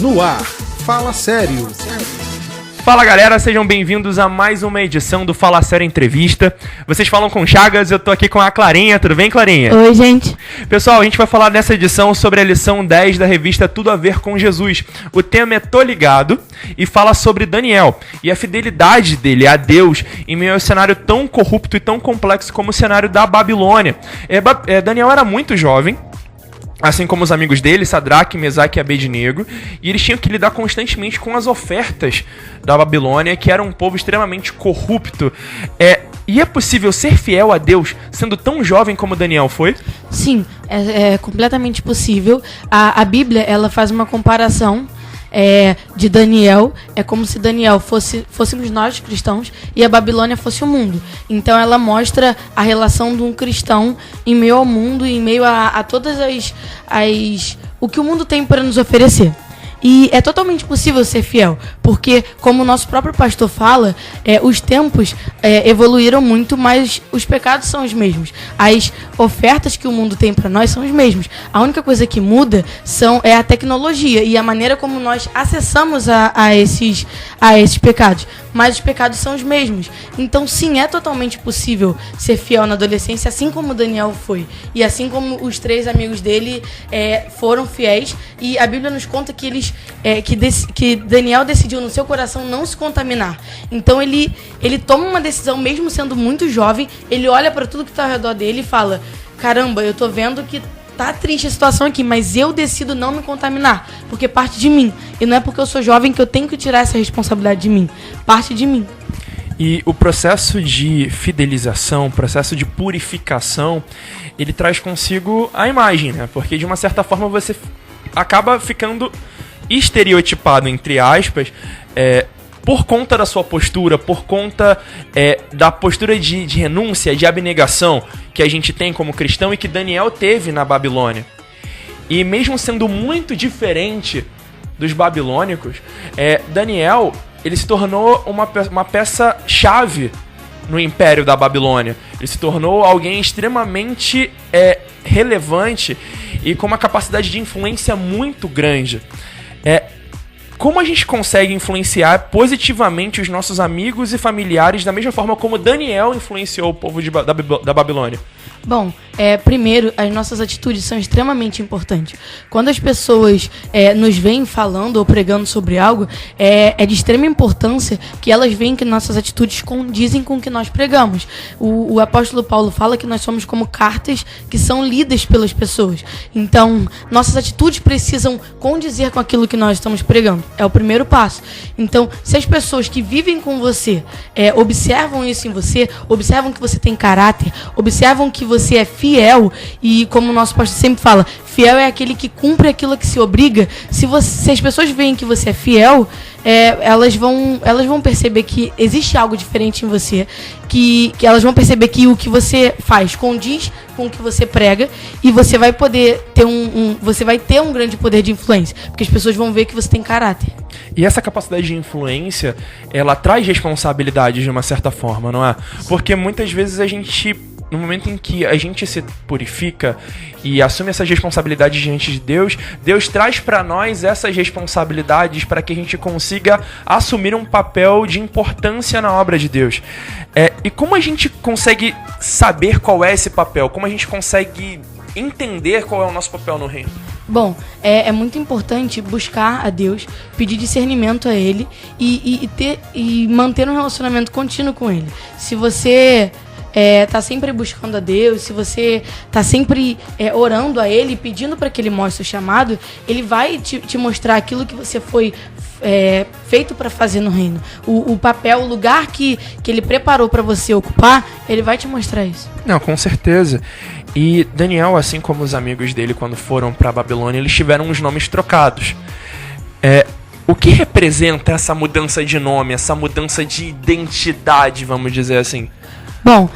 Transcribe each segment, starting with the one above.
No ar, Fala Sério. Fala galera, sejam bem-vindos a mais uma edição do Fala Sério Entrevista. Vocês falam com Chagas, eu tô aqui com a Clarinha, tudo bem, Clarinha? Oi, gente. Pessoal, a gente vai falar nessa edição sobre a lição 10 da revista Tudo a Ver com Jesus. O tema é Tô Ligado e fala sobre Daniel e a fidelidade dele a Deus em meio a um cenário tão corrupto e tão complexo como o cenário da Babilônia. Daniel era muito jovem, assim como os amigos dele, Sadraque, Mesaque e Abednego, e eles tinham que lidar constantemente com as ofertas da Babilônia, que era um povo extremamente corrupto. E é possível ser fiel a Deus sendo tão jovem como Daniel foi? Sim, é completamente possível. A Bíblia, ela faz uma comparação de Daniel. É como se Daniel fôssemos nós cristãos e a Babilônia fosse o mundo. Então ela mostra a relação de um cristão em meio ao mundo, em meio a todas o que o mundo tem para nos oferecer. E é totalmente possível ser fiel, porque, como o nosso próprio pastor fala, os tempos evoluíram muito, mas os pecados são os mesmos. As ofertas que o mundo tem para nós são os mesmos. A única coisa que muda é a tecnologia e a maneira como nós acessamos a esses pecados. Mas os pecados são os mesmos. Então, sim, é totalmente possível ser fiel na adolescência, assim como Daniel foi. E assim como os 3 amigos dele foram fiéis. E a Bíblia nos conta que que Daniel decidiu no seu coração não se contaminar. Então, ele toma uma decisão, mesmo sendo muito jovem. Ele olha para tudo que está ao redor dele e fala: caramba, eu tô vendo que tá triste a situação aqui, mas eu decido não me contaminar, porque parte de mim. E não é porque eu sou jovem que eu tenho que tirar essa responsabilidade de mim. Parte de mim. E o processo de fidelização, o processo de purificação, ele traz consigo a imagem, né? Porque de uma certa forma você acaba ficando estereotipado, entre aspas, por conta da sua postura, por conta da postura de renúncia, de abnegação que a gente tem como cristão e que Daniel teve na Babilônia. E mesmo sendo muito diferente dos babilônicos, Daniel ele se tornou uma peça-chave no Império da Babilônia. Ele se tornou alguém extremamente relevante e com uma capacidade de influência muito grande. Como a gente consegue influenciar positivamente os nossos amigos e familiares da mesma forma como Daniel influenciou o povo da Babilônia? Bom, primeiro, as nossas atitudes são extremamente importantes. Quando as pessoas nos veem falando ou pregando sobre algo, é de extrema importância que elas veem que nossas atitudes condizem com o que nós pregamos. O apóstolo Paulo fala que nós somos como cartas que são lidas pelas pessoas. Então, nossas atitudes precisam condizer com aquilo que nós estamos pregando. É o primeiro passo. Então, se as pessoas que vivem com você observam isso em você, observam que você tem caráter, observam que você é fiel, e como o nosso pastor sempre fala, fiel é aquele que cumpre aquilo que se obriga. Se as pessoas veem que você é fiel, elas vão perceber que existe algo diferente em você, que elas vão perceber que o que você faz condiz com o que você prega, e você vai poder ter você vai ter um grande poder de influência, porque as pessoas vão ver que você tem caráter. E essa capacidade de influência, ela traz responsabilidade de uma certa forma, não é? Porque muitas vezes no momento em que a gente se purifica e assume essas responsabilidades diante de Deus, Deus traz para nós essas responsabilidades para que a gente consiga assumir um papel de importância na obra de Deus. E como a gente consegue saber qual é esse papel? Como a gente consegue entender qual é o nosso papel no reino? Bom, é muito importante buscar a Deus, pedir discernimento a Ele e manter um relacionamento contínuo com Ele. Se você tá sempre buscando a Deus, se você tá sempre orando a Ele, pedindo para que Ele mostre o chamado, Ele vai te mostrar aquilo que você foi feito para fazer no reino. O papel, o lugar que Ele preparou para você ocupar, Ele vai te mostrar isso. Não, com certeza. E Daniel, assim como os amigos dele quando foram para a Babilônia, eles tiveram os nomes trocados. O que representa essa mudança de nome, essa mudança de identidade, vamos dizer assim? Bom,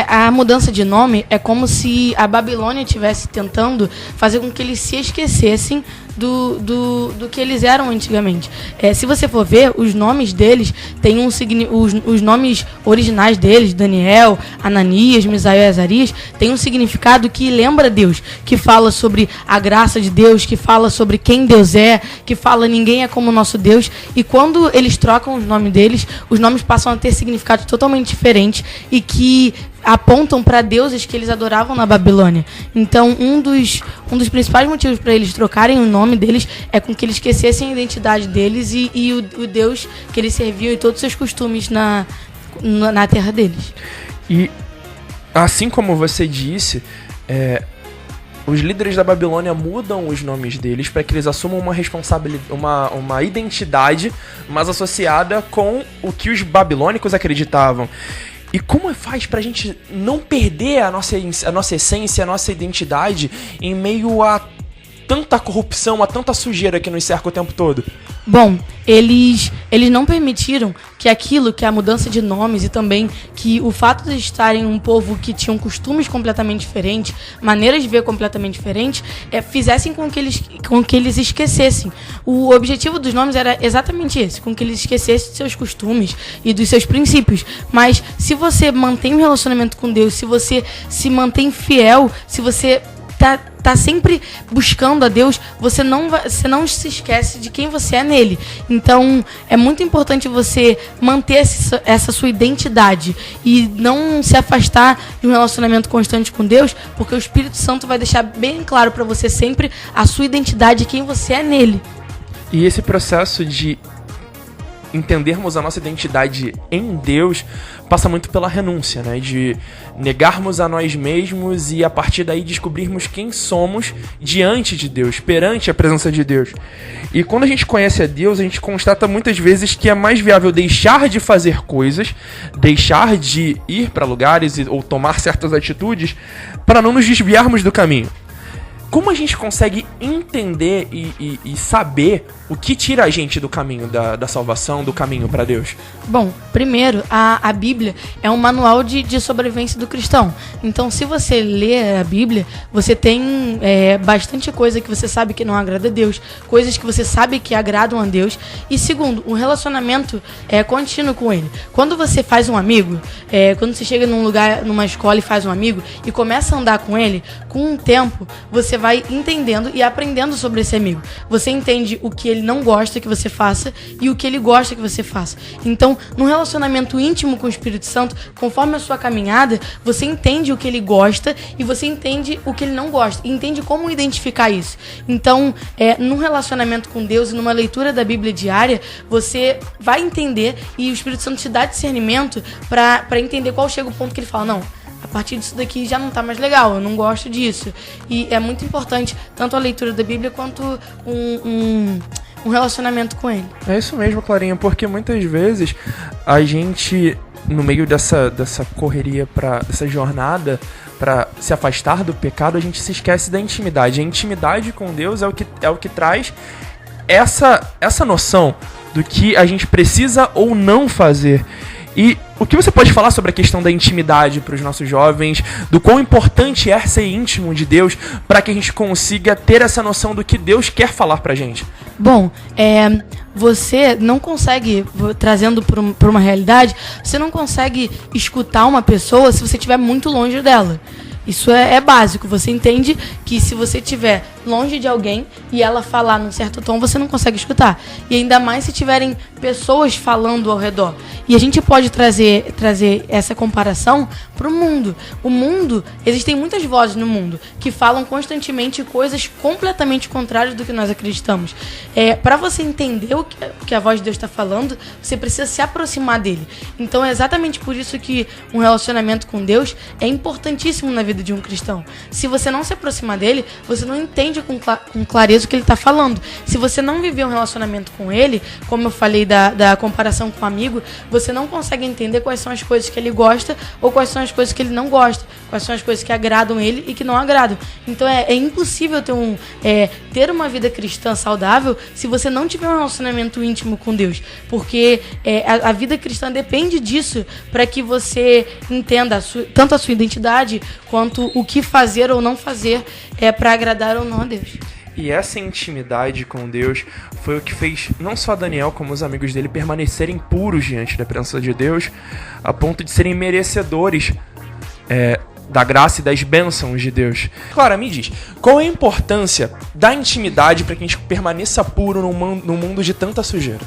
a mudança de nome é como se a Babilônia estivesse tentando fazer com que eles se esquecessem do que eles eram antigamente. Se você for ver, os nomes deles têm os nomes originais deles, Daniel, Ananias, Misael e Azarias, tem um significado que lembra Deus, que fala sobre a graça de Deus, que fala sobre quem Deus é, que fala ninguém é como o nosso Deus. E quando eles trocam os nomes deles, os nomes passam a ter significados totalmente diferentes e que apontam para deuses que eles adoravam na Babilônia. Então, um dos principais motivos para eles trocarem o nome deles é com que eles esquecessem a identidade deles e o Deus que eles serviam e todos os seus costumes na terra deles. E, assim como você disse, os líderes da Babilônia mudam os nomes deles para que eles assumam uma responsabilidade, uma identidade mais associada com o que os babilônicos acreditavam. E como faz pra gente não perder a nossa essência, a nossa identidade em meio a tanta corrupção, a tanta sujeira que nos cerca o tempo todo? Bom, eles não permitiram que a mudança de nomes e também que o fato de estarem um povo que tinham costumes completamente diferentes, maneiras de ver completamente diferentes, fizessem com que eles esquecessem. O objetivo dos nomes era exatamente esse, com que eles esquecessem de seus costumes e dos seus princípios. Mas se você mantém um relacionamento com Deus, se você se mantém fiel, se você tá sempre buscando a Deus, você não se esquece de quem você é nele. Então, é muito importante você manter essa sua identidade e não se afastar de um relacionamento constante com Deus, porque o Espírito Santo vai deixar bem claro para você sempre a sua identidade e quem você é nele. E esse processo de entendermos a nossa identidade em Deus passa muito pela renúncia, né? De negarmos a nós mesmos e a partir daí descobrirmos quem somos diante de Deus, perante a presença de Deus. E quando a gente conhece a Deus, a gente constata muitas vezes que é mais viável deixar de fazer coisas, deixar de ir para lugares ou tomar certas atitudes para não nos desviarmos do caminho. Como a gente consegue entender e saber o que tira a gente do caminho da salvação, do caminho para Deus? Bom, primeiro, a Bíblia é um manual de sobrevivência do cristão. Então, se você lê a Bíblia, você tem bastante coisa que você sabe que não agrada a Deus, coisas que você sabe que agradam a Deus. E segundo, um relacionamento contínuo com Ele. Quando você faz um amigo, quando você chega num lugar, numa escola e faz um amigo e começa a andar com ele, com um tempo, você vai entendendo e aprendendo sobre esse amigo. Você entende o que ele não gosta que você faça e o que ele gosta que você faça. Então, num relacionamento íntimo com o Espírito Santo, conforme a sua caminhada, você entende o que ele gosta e você entende o que ele não gosta. E entende como identificar isso. Então, num relacionamento com Deus e numa leitura da Bíblia diária, você vai entender e o Espírito Santo te dá discernimento para entender qual chega o ponto que ele fala, não, a partir disso daqui já não tá mais legal, eu não gosto disso. E é muito importante tanto a leitura da Bíblia quanto um relacionamento com ele. É isso mesmo, Clarinha, porque muitas vezes a gente, no meio dessa correria, dessa jornada para se afastar do pecado, a gente se esquece da intimidade. A intimidade com Deus é o que traz essa noção do que a gente precisa ou não fazer. E o que você pode falar sobre a questão da intimidade para os nossos jovens, do quão importante é ser íntimo de Deus para que a gente consiga ter essa noção do que Deus quer falar para a gente? Bom, você não consegue, trazendo para uma realidade, você não consegue escutar uma pessoa se você estiver muito longe dela. Isso é básico. Você entende que se você estiver longe de alguém e ela falar num certo tom, você não consegue escutar. E ainda mais se tiverem pessoas falando ao redor. E a gente pode trazer essa comparação para o mundo. O mundo, existem muitas vozes no mundo que falam constantemente coisas completamente contrárias do que nós acreditamos. Para você entender o que a voz de Deus está falando, você precisa se aproximar dele. Então é exatamente por isso que um relacionamento com Deus é importantíssimo na vida de um cristão. Se você não se aproximar dele, você não entende com clareza o que ele está falando. Se você não viver um relacionamento com ele, como eu falei da comparação com um amigo, você não consegue entender quais são as coisas que ele gosta ou quais são as coisas que ele não gosta, quais são as coisas que agradam ele e que não agradam. Então é impossível ter uma vida cristã saudável se você não tiver um relacionamento íntimo com Deus, porque a vida cristã depende disso para que você entenda tanto a sua identidade quanto o que fazer ou não fazer para agradar ou não a Deus. E essa intimidade com Deus foi o que fez não só Daniel, como os amigos dele permanecerem puros diante da presença de Deus, a ponto de serem merecedores da graça e das bênçãos de Deus. Clara, me diz, qual é a importância da intimidade para que a gente permaneça puro num mundo de tanta sujeira?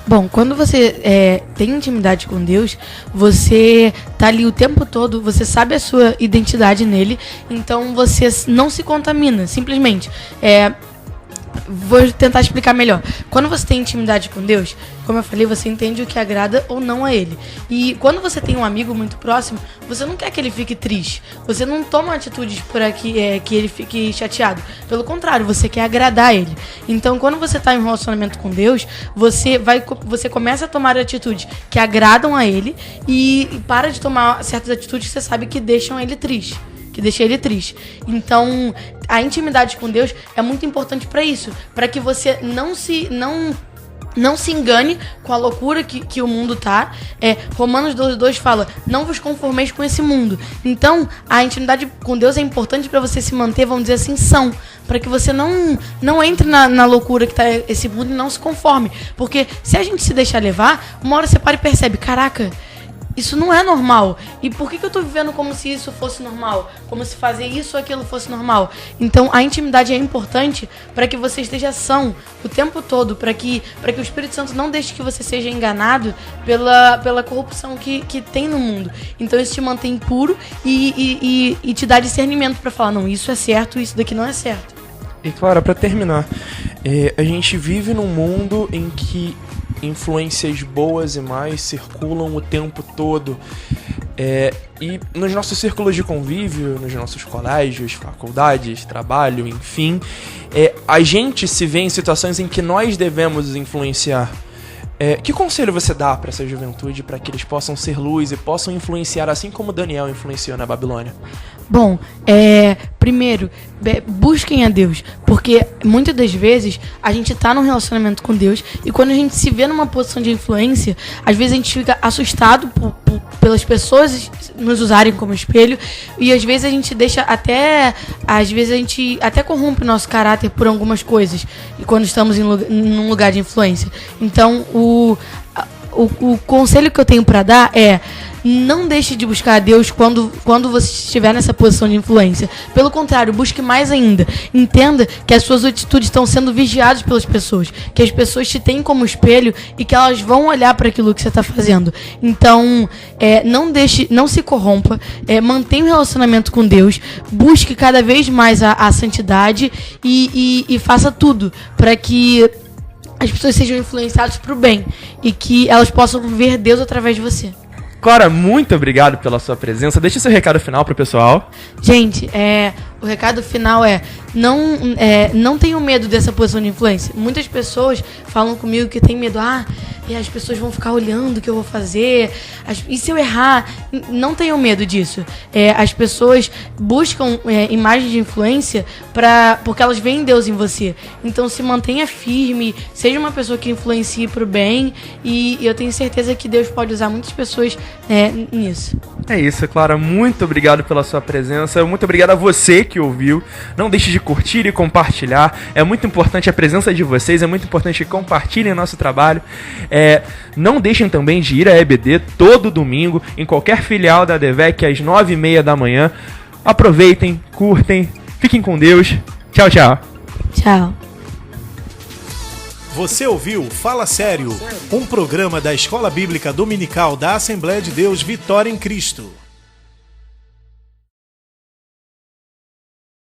Bom, quando você tem intimidade com Deus, você tá ali o tempo todo, você sabe a sua identidade nele, então você não se contamina, simplesmente. Vou tentar explicar melhor. Quando você tem intimidade com Deus, como eu falei, você entende o que agrada ou não a Ele. E quando você tem um amigo muito próximo, você não quer que ele fique triste. Você não toma atitudes para que ele fique chateado. Pelo contrário, você quer agradar Ele. Então, quando você está em um relacionamento com Deus, você começa a tomar atitudes que agradam a Ele e para de tomar certas atitudes que você sabe que deixam Ele triste. Então, a intimidade com Deus é muito importante para isso, para que você não se engane com a loucura que o mundo tá. Romanos 12:2 fala: não vos conformeis com esse mundo. Então, a intimidade com Deus é importante para você se manter, vamos dizer assim, são, para que você não entre na loucura que tá esse mundo e não se conforme. Porque se a gente se deixar levar, uma hora você para e percebe: caraca, isso não é normal. E por que eu tô vivendo como se isso fosse normal? Como se fazer isso ou aquilo fosse normal? Então, a intimidade é importante para que você esteja são o tempo todo, para que o Espírito Santo não deixe que você seja enganado pela corrupção que tem no mundo. Então, isso te mantém puro e te dá discernimento para falar: não, isso é certo, isso daqui não é certo. E, Clara, para terminar, a gente vive num mundo em que influências boas e más circulam o tempo todo. E nos nossos círculos de convívio, nos nossos colégios, faculdades, trabalho, enfim, a gente se vê em situações em que nós devemos influenciar. Que conselho você dá para essa juventude para que eles possam ser luz e possam influenciar assim como Daniel influenciou na Babilônia? Bom, primeiro, busquem a Deus, porque muitas das vezes a gente tá num relacionamento com Deus e quando a gente se vê numa posição de influência, às vezes a gente fica assustado pelas pessoas nos usarem como espelho e às vezes a gente até corrompe o nosso caráter por algumas coisas e quando estamos num lugar de influência. Então, o conselho que eu tenho para dar é: não deixe de buscar a Deus quando você estiver nessa posição de influência. Pelo contrário, busque mais ainda. Entenda que as suas atitudes estão sendo vigiadas pelas pessoas, que as pessoas te têm como espelho e que elas vão olhar para aquilo que você está fazendo. Então, não se corrompa, mantenha um relacionamento com Deus, busque cada vez mais a santidade e faça tudo para que as pessoas sejam influenciadas para o bem e que elas possam ver Deus através de você. Clara, muito obrigado pela sua presença. Deixa seu recado final pro pessoal. Gente, o recado final não tenham medo dessa posição de influência. Muitas pessoas falam comigo que tem medo. E as pessoas vão ficar olhando o que eu vou fazer. E se eu errar? Não tenham medo disso. As pessoas buscam imagens de influência porque elas veem Deus em você. Então se mantenha firme, seja uma pessoa que influencie pro bem. E eu tenho certeza que Deus pode usar muitas pessoas nisso. É isso, Clara. Muito obrigado pela sua presença. Muito obrigado a você que ouviu. Não deixe de curtir e compartilhar. É muito importante a presença de vocês. É muito importante que compartilhem nosso trabalho. Não deixem também de ir à EBD todo domingo, em qualquer filial da ADVEC, às 9h30 da manhã. Aproveitem, curtem, fiquem com Deus. Tchau, tchau. Tchau. Você ouviu Fala Sério, um programa da Escola Bíblica Dominical da Assembleia de Deus Vitória em Cristo.